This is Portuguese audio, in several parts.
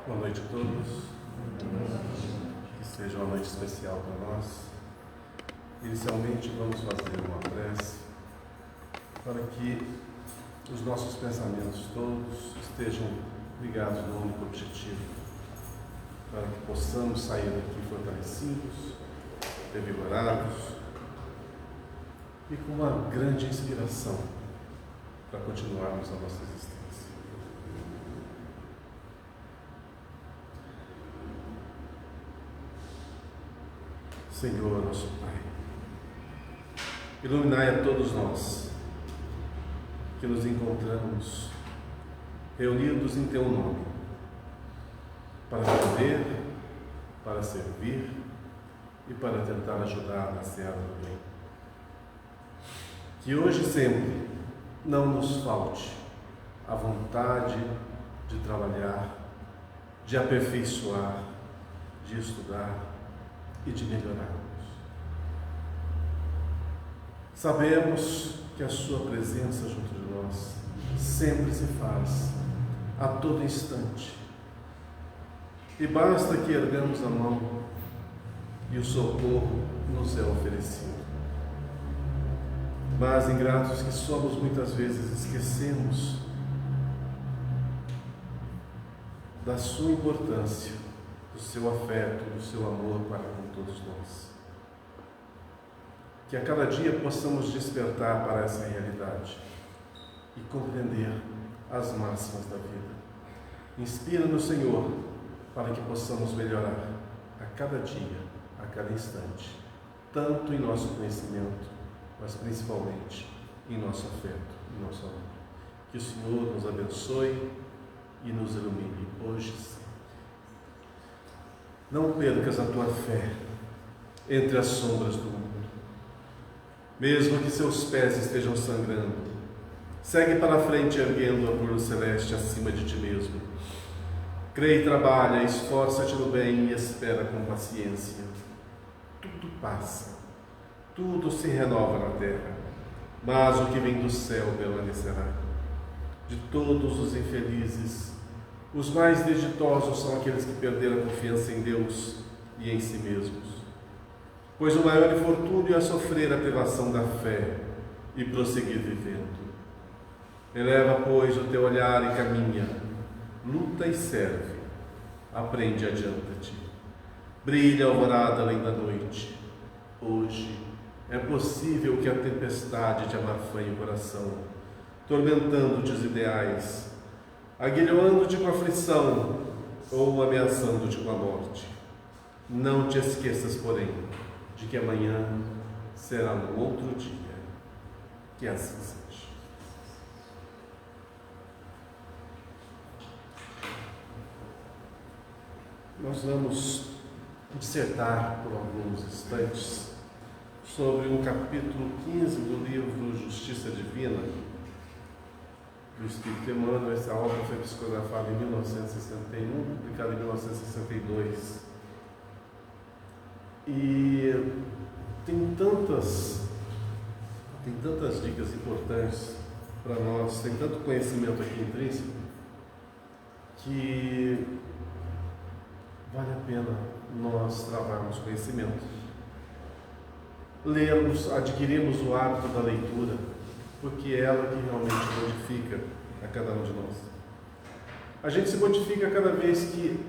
Boa noite a todos. Que seja uma noite especial para nós. Inicialmente vamos fazer uma prece para que os nossos pensamentos todos estejam ligados no único objetivo, para que possamos sair daqui fortalecidos, revigorados e com uma grande inspiração para continuarmos a nossa existência. Senhor, nosso Pai, iluminai a todos nós que nos encontramos reunidos em Teu nome, para viver, para servir e para tentar ajudar na seara do bem. Que hoje e sempre não nos falte a vontade de trabalhar, de aperfeiçoar, de estudar e de melhorarmos. Sabemos que a Sua presença junto de nós sempre se faz, a todo instante, e basta que ergamos a mão e o socorro nos é oferecido. Mas, ingratos que somos, muitas vezes esquecemos da Sua importância, do Seu afeto, do Seu amor para com todos nós. Que a cada dia possamos despertar para essa realidade e compreender as máximas da vida. Inspira-nos, Senhor, para que possamos melhorar a cada dia, a cada instante, tanto em nosso conhecimento, mas principalmente em nosso afeto, em nosso amor. Que o Senhor nos abençoe e nos ilumine hoje e sempre. Não percas a tua fé entre as sombras do mundo. Mesmo que seus pés estejam sangrando, segue para a frente erguendo a cor celeste acima de ti mesmo. Crê e trabalha, esforça-te no bem e espera com paciência. Tudo passa, tudo se renova na terra, mas o que vem do céu permanecerá. De todos os infelizes, os mais desditosos são aqueles que perderam a confiança em Deus e em si mesmos. Pois o maior infortúnio é sofrer a privação da fé e prosseguir vivendo. Eleva, pois, o teu olhar e caminha, luta e serve, aprende e adianta-te. Brilha a alvorada além da noite. Hoje é possível que a tempestade te amarfanhe o coração, tormentando-te os ideais, aguilhoando-te com a aflição ou ameaçando-te com a morte. Não te esqueças, porém, de que amanhã será um outro dia. Que assim seja. Nós vamos dissertar por alguns instantes sobre um capítulo 15 do livro Justiça Divina, do Espírito Emmanuel. Essa obra foi psicografada em 1961, publicada em 1962. E tem tantas dicas importantes para nós, tem tanto conhecimento aqui intrínseco, que vale a pena nós trabalharmos conhecimento, lermos, adquirirmos o hábito da leitura, porque é ela que realmente modifica a cada um de nós. A gente se modifica cada vez que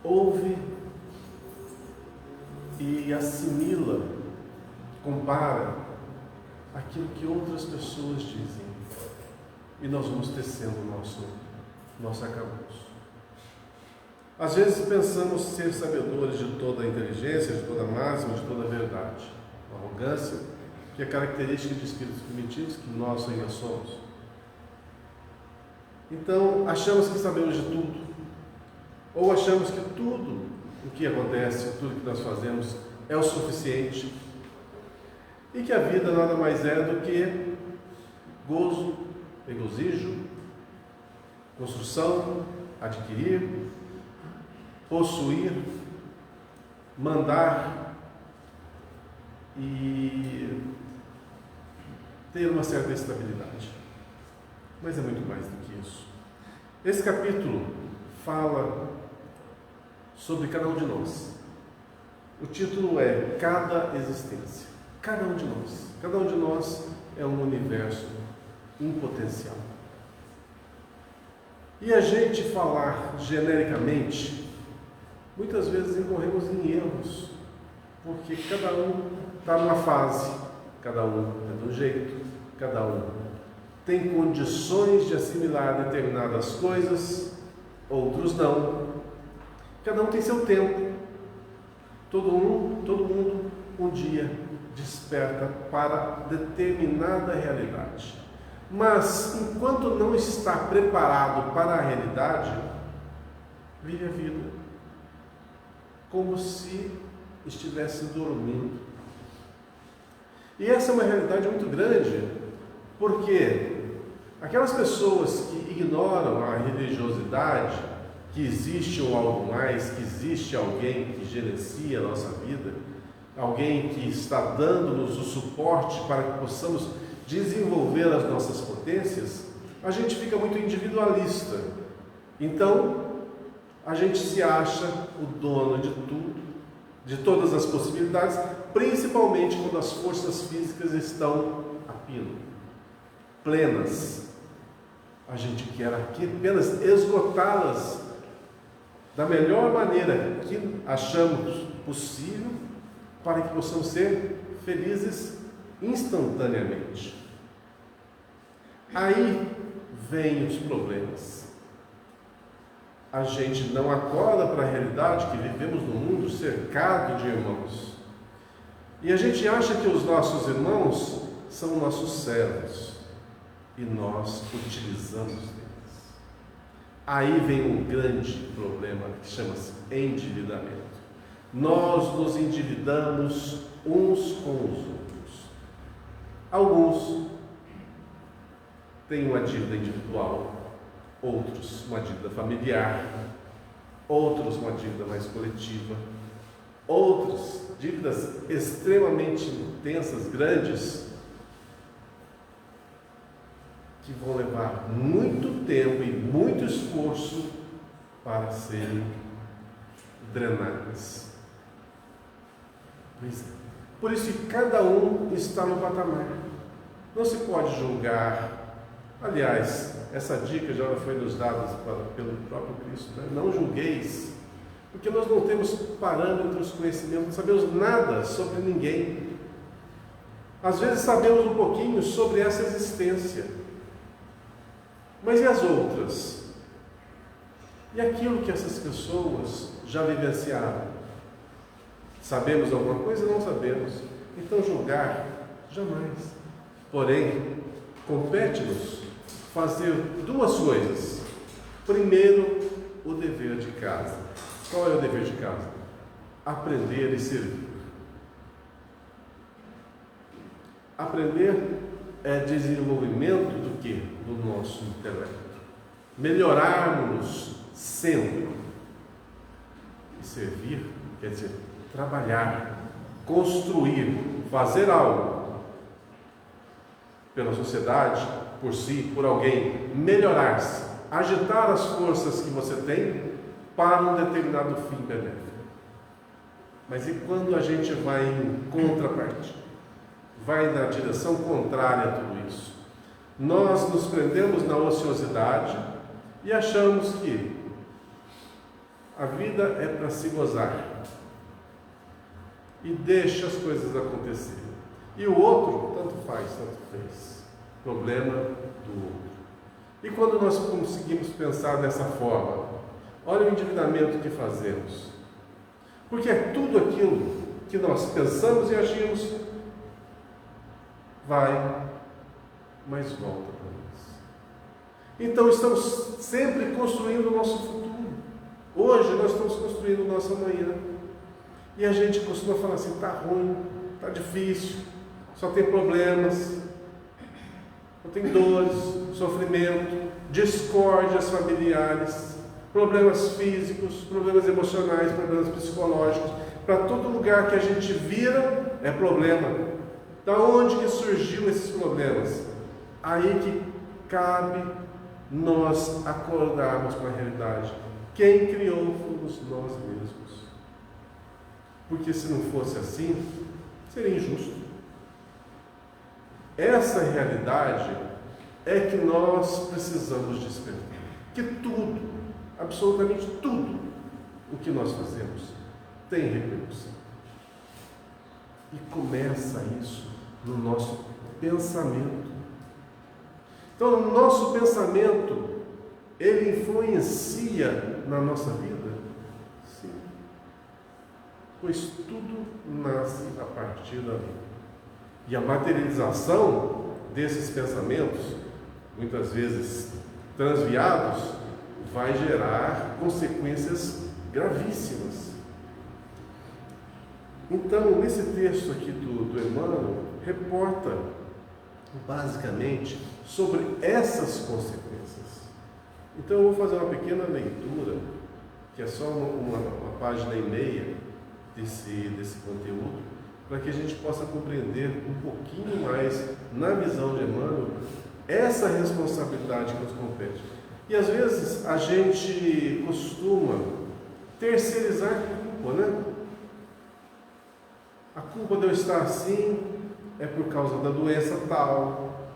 ouve e assimila, compara aquilo que outras pessoas dizem, e nós vamos tecendo o nosso arcabouço. Às vezes pensamos ser sabedores de toda a inteligência, de toda a máxima, de toda a verdade. Uma arrogância que é característica de espíritos primitivos, que nós ainda somos. Então, achamos que sabemos de tudo, ou achamos que tudo o que acontece, tudo que nós fazemos é o suficiente, e que a vida nada mais é do que gozo, regozijo, construção, adquirir, possuir, mandar e ter uma certa estabilidade. Mas é muito mais do que isso. Esse capítulo fala sobre cada um de nós. O título é Cada Existência. Cada um de nós. Cada um de nós é um universo em potencial. E a gente falar genericamente, muitas vezes incorremos em erros, porque cada um está numa fase, cada um é de um jeito, cada um tem condições de assimilar determinadas coisas, outros não. Cada um tem seu tempo. Todo mundo um dia desperta para determinada realidade. Mas, enquanto não está preparado para a realidade, vive a vida como se estivesse dormindo. E essa é uma realidade muito grande, porque aquelas pessoas que ignoram a religiosidade, que existe um algo mais, que existe alguém que gerencia a nossa vida, alguém que está dando-nos o suporte para que possamos desenvolver as nossas potências, a gente fica muito individualista. Então, a gente se acha o dono de tudo, de todas as possibilidades, principalmente quando as forças físicas estão a pino, plenas. A gente quer aqui apenas esgotá-las da melhor maneira que achamos possível para que possamos ser felizes instantaneamente. Aí vêm os problemas. A gente não acorda para a realidade que vivemos num mundo cercado de irmãos. E a gente acha que os nossos irmãos são nossos servos e nós utilizamos eles. Aí vem um grande problema que chama-se endividamento. Nós nos endividamos uns com os outros. Alguns têm uma dívida individual, outros uma dívida familiar, outros uma dívida mais coletiva, outros dívidas extremamente intensas, grandes, que vão levar muito tempo e muito esforço para serem drenadas. Por isso que cada um está no patamar. Não se pode julgar. Aliás, essa dica já foi nos dada pelo próprio Cristo, né? Não julgueis, porque nós não temos parâmetros, conhecimento, não sabemos nada sobre ninguém. Às vezes sabemos um pouquinho sobre essa existência, mas e as outras? E aquilo que essas pessoas já vivenciaram? Sabemos alguma coisa? Não sabemos. Então julgar, jamais. Porém, compete-nos fazer duas coisas. Primeiro, o dever de casa. Qual é o dever de casa? Aprender e servir. Aprender é desenvolvimento do quê? Do nosso intelecto. Melhorarmos sempre. E servir quer dizer trabalhar, construir, fazer algo pela sociedade, por si, por alguém, melhorar-se, agitar as forças que você tem para um determinado fim benéfico. Mas e quando a gente vai em contrapartida? Vai na direção contrária a tudo isso? Nós nos prendemos na ociosidade e achamos que a vida é para se gozar e deixa as coisas acontecerem. E o outro, tanto faz, tanto fez. Problema do outro. E quando nós conseguimos pensar dessa forma, olha o endividamento que fazemos. Porque é tudo aquilo que nós pensamos e agimos, vai, mas volta para nós. Então estamos sempre construindo o nosso futuro. Hoje nós estamos construindo o nosso amanhã. E a gente costuma falar assim, está ruim, está difícil, só tem problemas, só tem dores, sofrimento, discórdias familiares, problemas físicos, problemas emocionais, problemas psicológicos. Para todo lugar que a gente vira é problema. Da onde que surgiu esses problemas? Aí que cabe nós acordarmos com a realidade. Quem criou fomos nós mesmos. Porque se não fosse assim, seria injusto. Essa realidade é que nós precisamos despertar. Que tudo, absolutamente tudo, o que nós fazemos tem repercussão. E começa isso no nosso pensamento. Então, o nosso pensamento, ele influencia na nossa vida? Sim. Pois tudo nasce a partir dali. E a materialização desses pensamentos, muitas vezes transviados, vai gerar consequências gravíssimas. Então, nesse texto aqui do Emmanuel, reporta basicamente sobre essas consequências. Então, eu vou fazer uma pequena leitura, que é só uma página e meia desse conteúdo, para que a gente possa compreender um pouquinho mais, na visão de Emmanuel, essa responsabilidade que nos compete. E às vezes a gente costuma terceirizar a culpa, né? A culpa de eu estar assim é por causa da doença tal,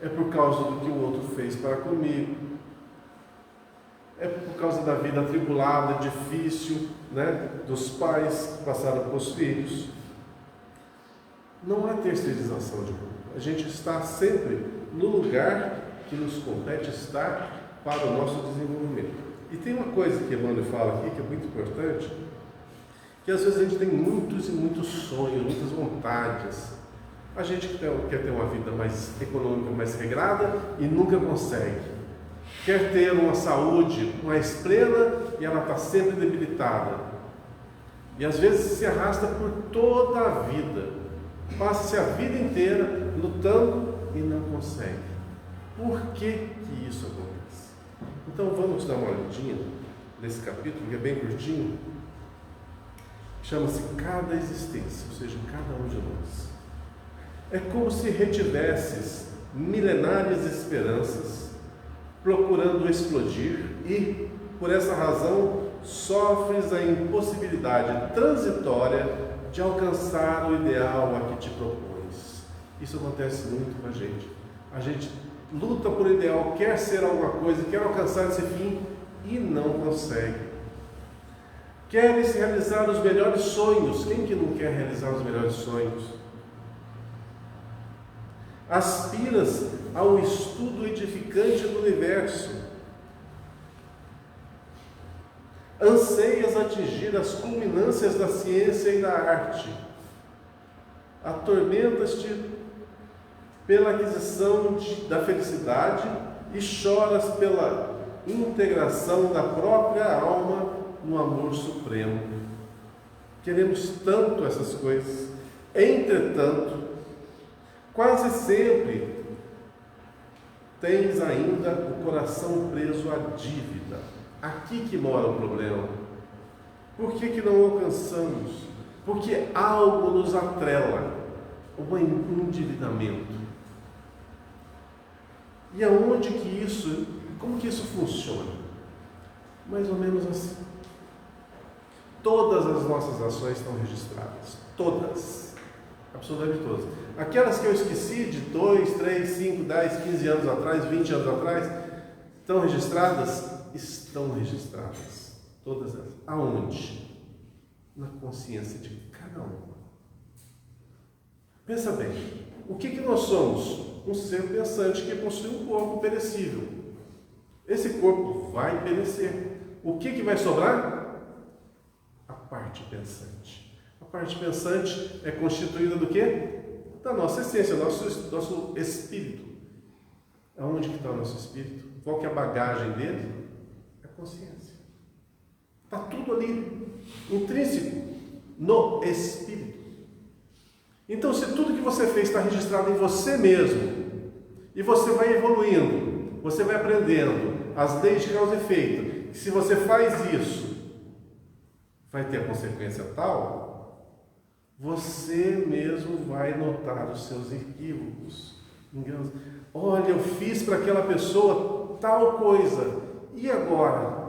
é por causa do que o outro fez para comigo, é por causa da vida atribulada, difícil, né? Dos pais que passaram para os filhos. Não há terceirização de culpa. A gente está sempre no lugar que nos compete estar para o nosso desenvolvimento. E tem uma coisa que Emmanuel fala aqui que é muito importante, que às vezes a gente tem muitos e muitos sonhos, muitas vontades. A gente quer ter uma vida mais econômica, mais regrada e nunca consegue. Quer ter uma saúde mais plena e ela está sempre debilitada. E às vezes se arrasta por toda a vida. Passa-se a vida inteira lutando e não consegue. Por que isso acontece? Então vamos dar uma olhadinha nesse capítulo, que é bem curtinho. Chama-se Cada Existência, ou seja, cada um de nós. É como se retivesses milenárias esperanças procurando explodir e, por essa razão, sofres a impossibilidade transitória de alcançar o ideal a que te propões. Isso acontece muito com a gente. A gente luta por ideal, quer ser alguma coisa, quer alcançar esse fim e não consegue. Queres realizar os melhores sonhos. Quem que não quer realizar os melhores sonhos? Aspiras ao estudo edificante do universo. Anseias atingir as culminâncias da ciência e da arte. Atormentas-te pela aquisição da felicidade e choras pela integração da própria alma no amor supremo. Queremos tanto essas coisas. Entretanto, quase sempre tens ainda o coração preso à dívida. Aqui que mora o problema. Por que não alcançamos? Porque algo nos atrela, um endividamento. E aonde que isso, como que isso funciona? Mais ou menos assim. Todas as nossas ações estão registradas. Todas. Absolutamente todas. Aquelas que eu esqueci de 2, 3, 5, 10, 15 anos atrás, 20 anos atrás, estão registradas? Estão registradas. Todas elas. Aonde? Na consciência de cada um. Pensa bem. O que nós somos? Um ser pensante que possui um corpo perecível. Esse corpo vai perecer. O que vai sobrar? A parte pensante. A parte pensante é constituída do quê? Da nossa essência, nosso espírito. Aonde que está o nosso espírito? Qual que é a bagagem dele? É a consciência. Está tudo ali, intrínseco, no espírito. Então, se tudo que você fez está registrado em você mesmo, e você vai evoluindo, você vai aprendendo as leis de causa e efeito, e se você faz isso, vai ter a consequência tal, você mesmo vai notar os seus equívocos. Olha, eu fiz para aquela pessoa tal coisa. E agora?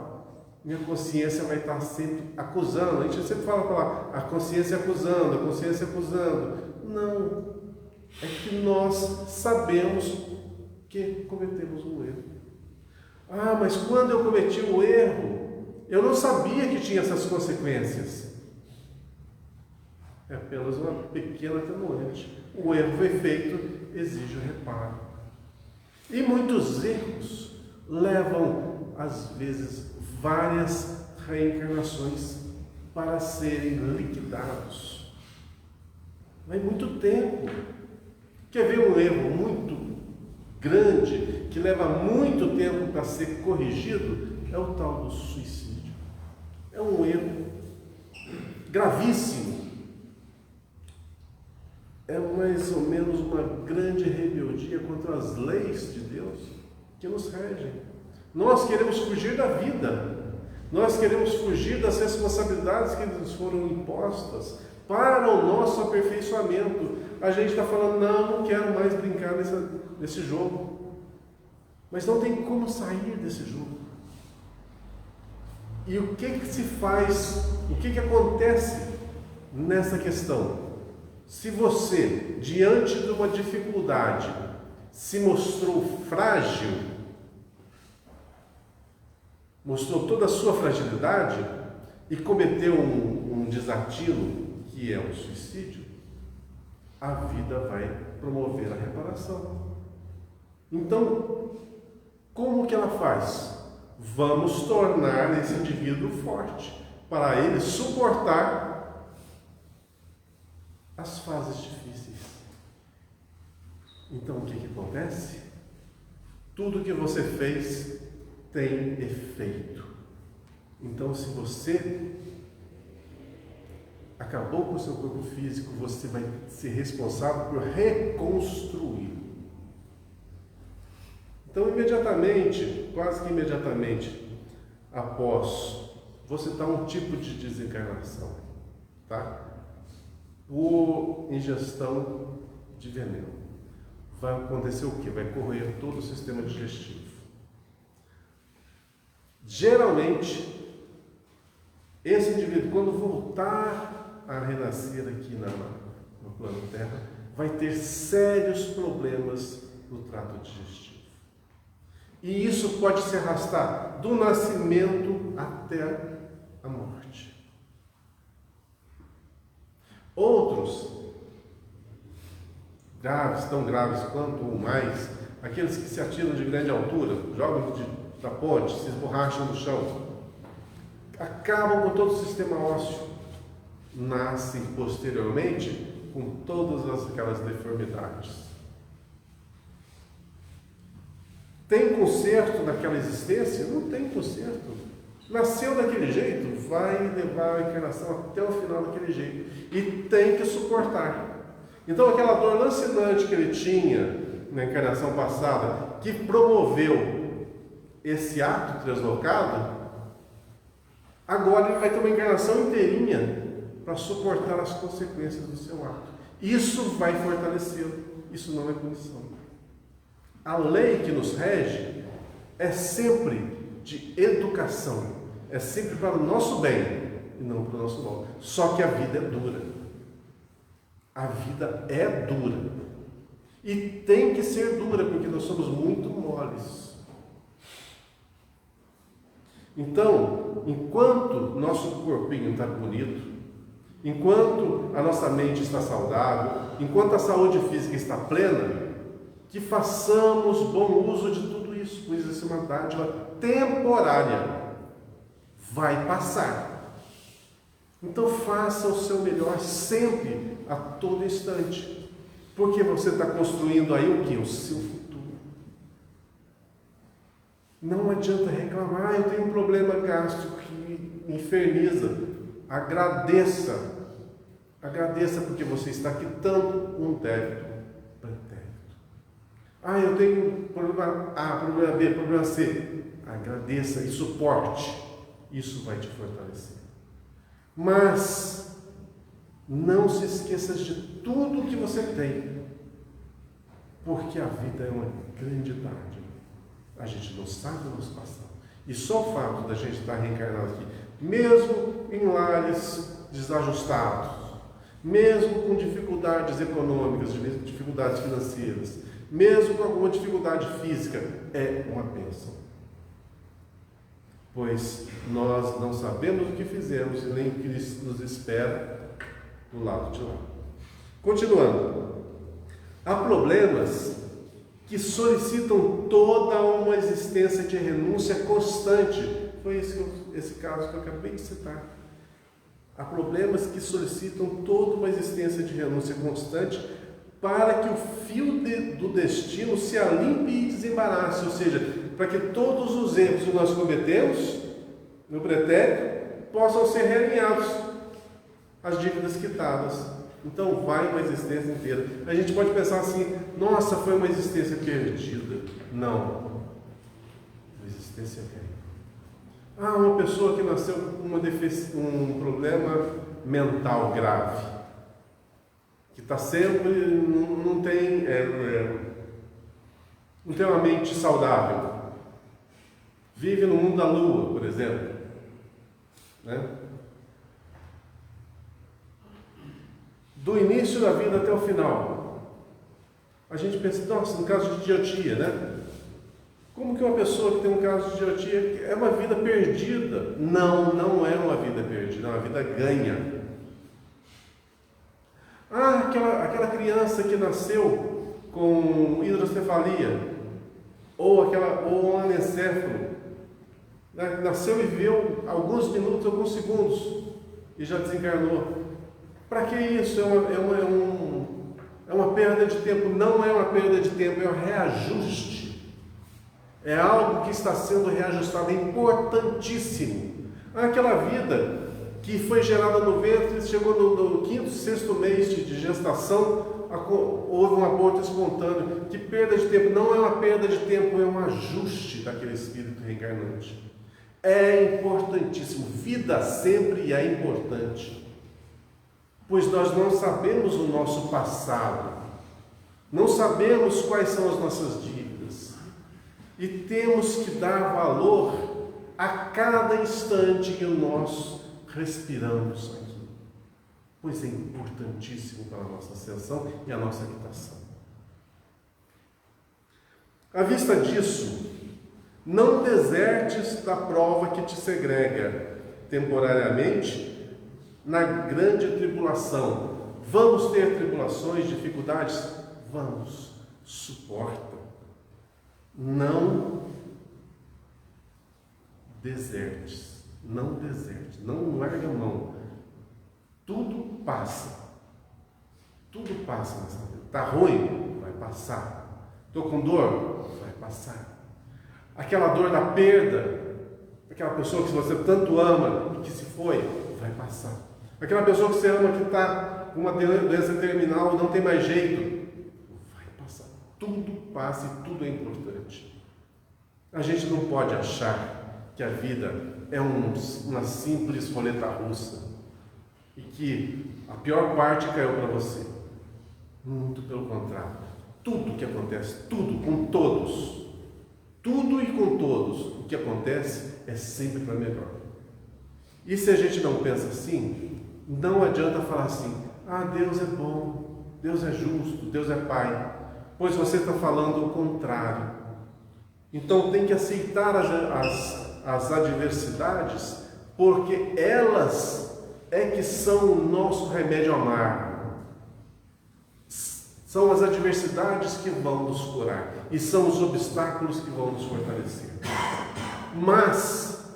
Minha consciência vai estar sempre acusando. A gente sempre fala a consciência acusando, a consciência acusando. Não. É que nós sabemos que cometemos um erro. Ah, mas quando eu cometi o erro, eu não sabia que tinha essas consequências. É apenas uma pequena atenuante. O erro foi feito, exige o reparo. E muitos erros levam, às vezes, várias reencarnações para serem liquidados. Vai muito tempo. Quer ver um erro muito grande, que leva muito tempo para ser corrigido? É o tal do suicídio. É um erro gravíssimo. É mais ou menos uma grande rebeldia contra as leis de Deus que nos regem. Nós queremos fugir da vida. Nós queremos fugir das responsabilidades que nos foram impostas para o nosso aperfeiçoamento. A gente está falando, não quero mais brincar nesse jogo. Mas não tem como sair desse jogo. E o que se faz, o que acontece nessa questão? Se você, diante de uma dificuldade, se mostrou frágil, mostrou toda a sua fragilidade e cometeu um desatino, que é o suicídio, a vida vai promover a reparação. Então, como que ela faz? Vamos tornar esse indivíduo forte, para ele suportar as fases difíceis. Então, o que acontece? Tudo que você fez tem efeito. Então, se você acabou com o seu corpo físico, você vai ser responsável por reconstruir. Então, imediatamente, quase que imediatamente após, vou citar um tipo de desencarnação, tá? Por ingestão de veneno. Vai acontecer o quê? Vai corroer todo o sistema digestivo. Geralmente, esse indivíduo, quando voltar a renascer aqui no plano Terra, vai ter sérios problemas no trato digestivo. E isso pode se arrastar do nascimento até a morte. Outros, graves, tão graves quanto ou mais, aqueles que se atiram de grande altura, jogam da ponte, se esborracham no chão, acabam com todo o sistema ósseo, nascem posteriormente com todas aquelas deformidades. Tem conserto naquela existência? Não tem conserto. Nasceu daquele jeito, vai levar a encarnação até o final daquele jeito. E tem que suportar. Então aquela dor lancinante que ele tinha na encarnação passada, que promoveu esse ato translocado, agora ele vai ter uma encarnação inteirinha para suportar as consequências do seu ato. Isso vai fortalecê-lo. Isso não é punição. A lei que nos rege é sempre de educação, é sempre para o nosso bem e não para o nosso mal. Só que a vida é dura. A vida é dura. E tem que ser dura, porque nós somos muito moles. Então, enquanto nosso corpinho está bonito, enquanto a nossa mente está saudável, enquanto a saúde física está plena, que façamos bom uso de tudo isso, pois isso é uma dádiva temporária. Vai passar. Então faça o seu melhor sempre, a todo instante. Porque você está construindo aí o quê? O seu futuro. Não adianta reclamar, eu tenho um problema gástrico que me inferniza. Agradeça. Agradeça porque você está quitando um débito pretérito. Eu tenho problema A, problema B, problema C. Agradeça e suporte. Isso vai te fortalecer. Mas não se esqueça de tudo que você tem, porque a vida é uma grande dádiva. A gente não sabe o nosso passado. E só o fato da gente estar reencarnado aqui, mesmo em lares desajustados, mesmo com dificuldades econômicas, dificuldades financeiras, mesmo com alguma dificuldade física, é uma bênção. Pois nós não sabemos o que fizemos e nem o que nos espera do lado de lá. Continuando. Há problemas que solicitam toda uma existência de renúncia constante. Foi esse caso que eu acabei de citar. Há problemas que solicitam toda uma existência de renúncia constante para que o fio do destino se alimpe e desembarace, ou seja, para que todos os erros que nós cometemos no pretérito possam ser realinhados, as dívidas quitadas. Então vai uma existência inteira. A gente pode pensar assim, nossa, foi uma existência perdida. Não. Uma existência ganha. Uma pessoa que nasceu com um problema mental grave, que está sempre, não tem uma mente saudável. Vive no mundo da lua, por exemplo. Né? Do início da vida até o final. A gente pensa, nossa, no caso de idiotia, né? Como que uma pessoa que tem um caso de idiotia é uma vida perdida? Não, não é uma vida perdida, é uma vida ganha. Aquela criança que nasceu com hidrocefalia, ou um anencéfalo, né? Nasceu e viveu alguns minutos, alguns segundos, e já desencarnou. Para que isso? É uma perda de tempo. Não é uma perda de tempo, é um reajuste. É algo que está sendo reajustado, é importantíssimo. Aquela vida que foi gerada no ventre, chegou no 5º, 6º mês de gestação, houve um aborto espontâneo. Que perda de tempo? Não é uma perda de tempo, é um ajuste daquele espírito reencarnante. É importantíssimo. Vida sempre é importante. Pois nós não sabemos o nosso passado, não sabemos quais são as nossas dívidas, e temos que dar valor a cada instante que nós respiramos aqui, pois é importantíssimo para a nossa ascensão e a nossa habitação. À vista disso, não desertes da prova que te segrega temporariamente na grande tribulação. Vamos ter tribulações, dificuldades? Vamos, suporta. Não desertes, não larga a mão. Tudo passa nessa vida. Está ruim? Vai passar. Estou com dor? Vai passar. Aquela dor da perda, aquela pessoa que você tanto ama e que se foi, vai passar. Aquela pessoa que você ama que está com uma doença terminal e não tem mais jeito, vai passar. Tudo passa e tudo é importante. A gente não pode achar que a vida é uma simples roleta russa e que a pior parte caiu para você. Muito pelo contrário. Tudo que acontece, tudo com todos, tudo e com todos, o que acontece é sempre para melhor. E se a gente não pensa assim, não adianta falar assim, Deus é bom, Deus é justo, Deus é Pai, pois você está falando o contrário. Então tem que aceitar as adversidades, porque elas é que são o nosso remédio amargo. São as adversidades que vão nos curar, e são os obstáculos que vão nos fortalecer. Mas,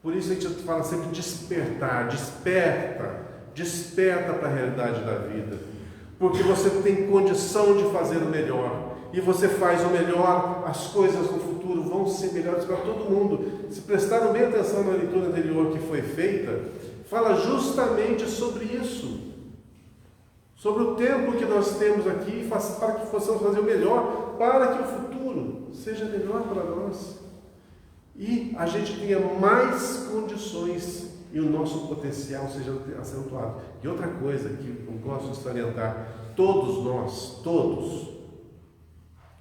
por isso a gente fala sempre despertar, desperta para a realidade da vida, porque você tem condição de fazer o melhor, e você faz o melhor, as coisas no futuro vão ser melhores para todo mundo. Se prestaram bem atenção na leitura anterior que foi feita, fala justamente sobre isso, sobre o tempo que nós temos aqui, para que possamos fazer o melhor, para que o futuro seja melhor para nós, e a gente tenha mais condições e o nosso potencial seja acentuado. E outra coisa que eu gosto de salientar, todos nós,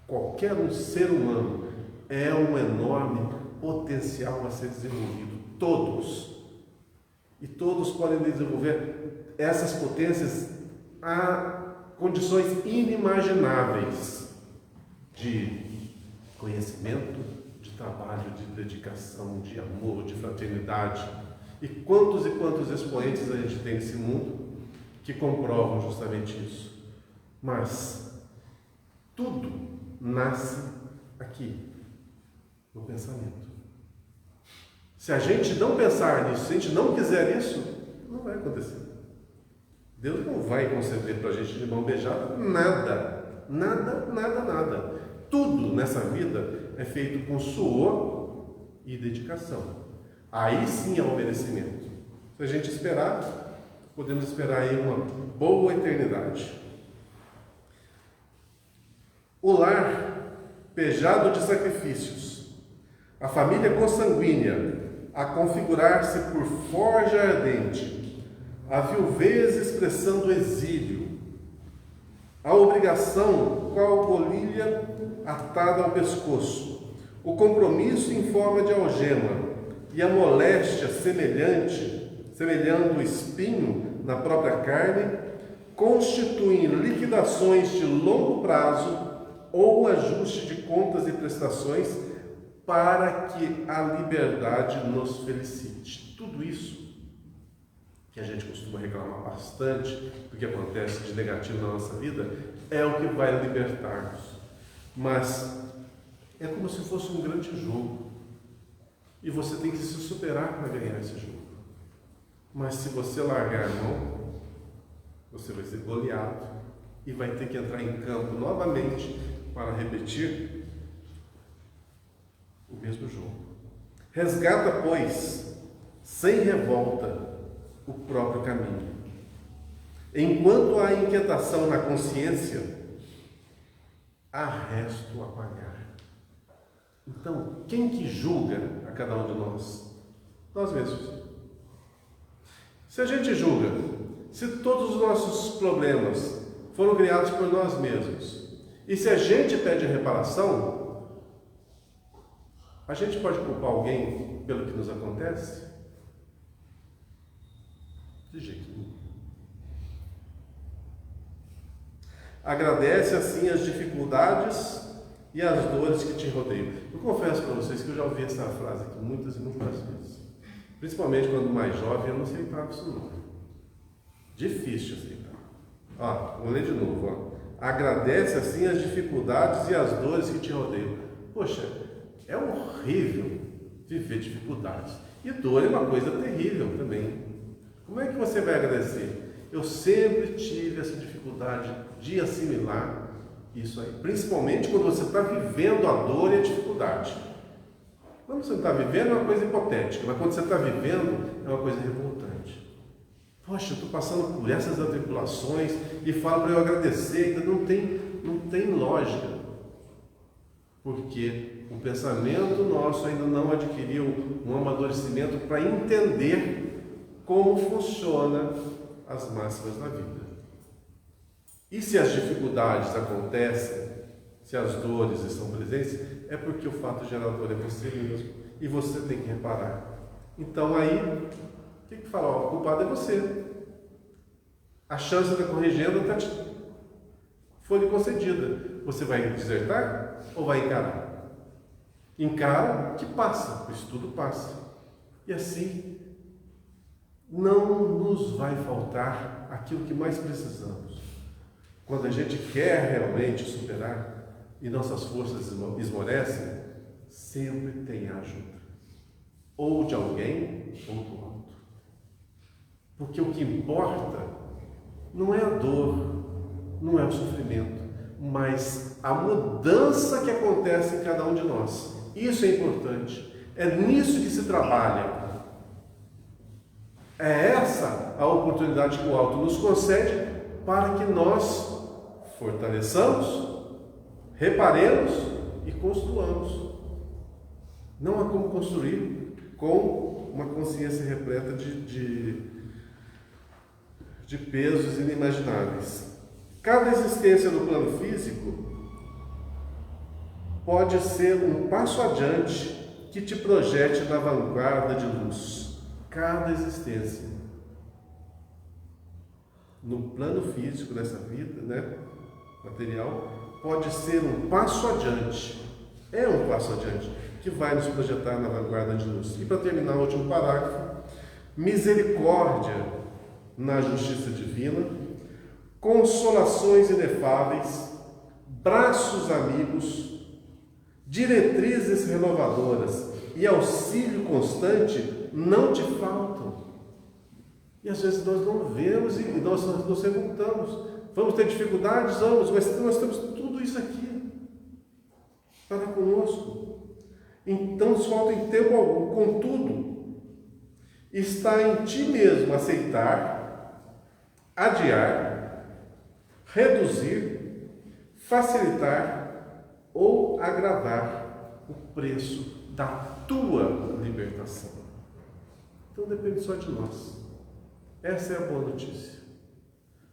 qualquer um ser humano, é um enorme potencial a ser desenvolvido. Todos. E todos podem desenvolver essas potências a condições inimagináveis de conhecimento, de trabalho, de dedicação, de amor, de fraternidade. E quantos expoentes a gente tem nesse mundo que comprovam justamente isso. Mas tudo nasce aqui, no pensamento. Se a gente não pensar nisso, se a gente não quiser isso, não vai acontecer. Deus não vai conceder para a gente de mão beijada nada. Nada, nada, nada. Tudo nessa vida é feito com suor e dedicação. Aí sim é o merecimento. Se a gente esperar, podemos esperar aí uma boa eternidade. O lar pejado de sacrifícios, a família consanguínea a configurar-se por forja ardente, a viuvez expressando exílio, a obrigação qual bolilha atada ao pescoço, o compromisso em forma de algema e a moléstia semelhando o espinho na própria carne, constituem liquidações de longo prazo ou ajuste de contas e prestações para que a liberdade nos felicite. Tudo isso que a gente costuma reclamar bastante do que acontece de negativo na nossa vida é o que vai libertar-nos. Mas é como se fosse um grande jogo e você tem que se superar para ganhar esse jogo. Mas se você largar a mão, você vai ser goleado e vai ter que entrar em campo novamente para repetir o mesmo jogo. Resgata, pois, sem revolta, o próprio caminho. Enquanto há inquietação na consciência, há resto a pagar. Então, quem que julga a cada um de nós? Nós mesmos. Se a gente julga, se todos os nossos problemas foram criados por nós mesmos, e se a gente pede reparação, a gente pode culpar alguém pelo que nos acontece? De jeito nenhum. Agradece assim as dificuldades e as dores que te rodeiam. Eu confesso para vocês que eu já ouvi essa frase aqui muitas e muitas vezes. Principalmente quando mais jovem, eu não aceitava isso não. Difícil aceitar. Vou ler de novo. Agradece assim as dificuldades e as dores que te rodeiam. Poxa, é horrível viver dificuldades. E dor é uma coisa terrível também. Como é que você vai agradecer? Eu sempre tive essa dificuldade de assimilar isso aí. Principalmente quando você está vivendo a dor e a dificuldade. Quando você não está vivendo é uma coisa hipotética, mas quando você está vivendo é uma coisa revoltante. Poxa, eu estou passando por essas atribulações e falo para eu agradecer, ainda não tem lógica. Porque o pensamento nosso ainda não adquiriu um amadurecimento para entender como funciona as máximas da vida. E se as dificuldades acontecem, se as dores estão presentes, é porque o fato gerador é você mesmo e você tem que reparar. Então aí, o que fala? O culpado é você. A chance da corrigenda foi lhe concedida. Você vai desertar ou vai encarar? Encara que passa, isso tudo passa. E assim, não nos vai faltar aquilo que mais precisamos. Quando a gente quer realmente superar e nossas forças esmorecem, sempre tem a ajuda. Ou de alguém, ou do alto. Porque o que importa não é a dor, não é o sofrimento, mas a mudança que acontece em cada um de nós. Isso é importante. É nisso que se trabalha. É essa a oportunidade que o alto nos concede para que nós fortaleçamos, reparemos e construamos. Não há como construir com uma consciência repleta de pesos inimagináveis. Cada existência no plano físico pode ser um passo adiante que te projete na vanguarda de luz. Cada existência, no plano físico dessa vida, né, material, pode ser um passo adiante. É um passo adiante que vai nos projetar na vanguarda de luz. E para terminar o último parágrafo, misericórdia na justiça divina, consolações inefáveis, braços amigos, diretrizes renovadoras e auxílio constante não te faltam. E às vezes nós não vemos e nós nos perguntamos, vamos ter dificuldades? Vamos, mas nós temos tudo isso aqui para conosco. Então nos falta em tempo algum. Contudo, está em ti mesmo aceitar, adiar, reduzir, facilitar ou agravar o preço da tua libertação. Então depende só de nós. Essa é a boa notícia.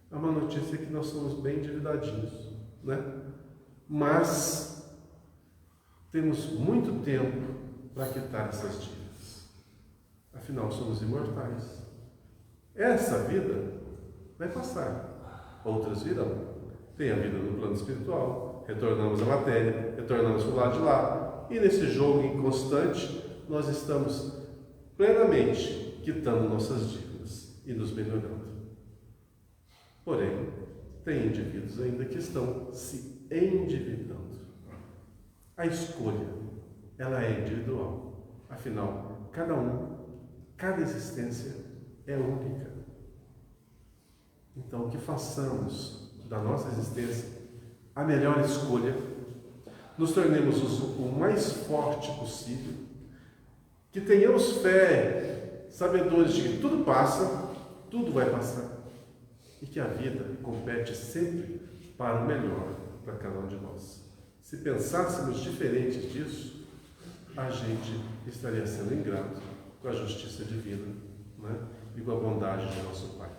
A má notícia é que nós somos bem endividadinhos, né? Mas temos muito tempo para quitar essas dívidas. Afinal, somos imortais. Essa vida vai passar. Outras virão. Tem a vida no plano espiritual, retornamos à matéria, retornamos para o lado de lá. E nesse jogo inconstante, nós estamos plenamente quitando nossas dívidas e nos melhorando. Porém, tem indivíduos ainda que estão se endividando. A escolha, ela é individual. Afinal, cada existência é única. Então, que façamos da nossa existência a melhor escolha, nos tornemos o mais forte possível, que tenhamos fé, sabedores de que tudo passa, tudo vai passar, e que a vida compete sempre para o melhor para cada um de nós. Se pensássemos diferente disso, a gente estaria sendo ingrato com a justiça divina, né? E com a bondade de nosso Pai.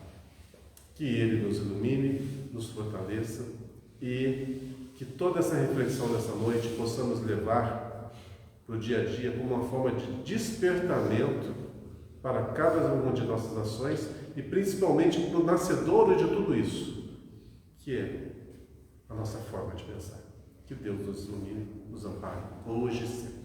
Que Ele nos ilumine, nos fortaleça e que toda essa reflexão dessa noite possamos levar para o dia a dia como uma forma de despertamento para cada uma de nossas ações e principalmente para o nascedouro de tudo isso, que é a nossa forma de pensar. Que Deus nos ilumine, nos ampare, hoje e sempre.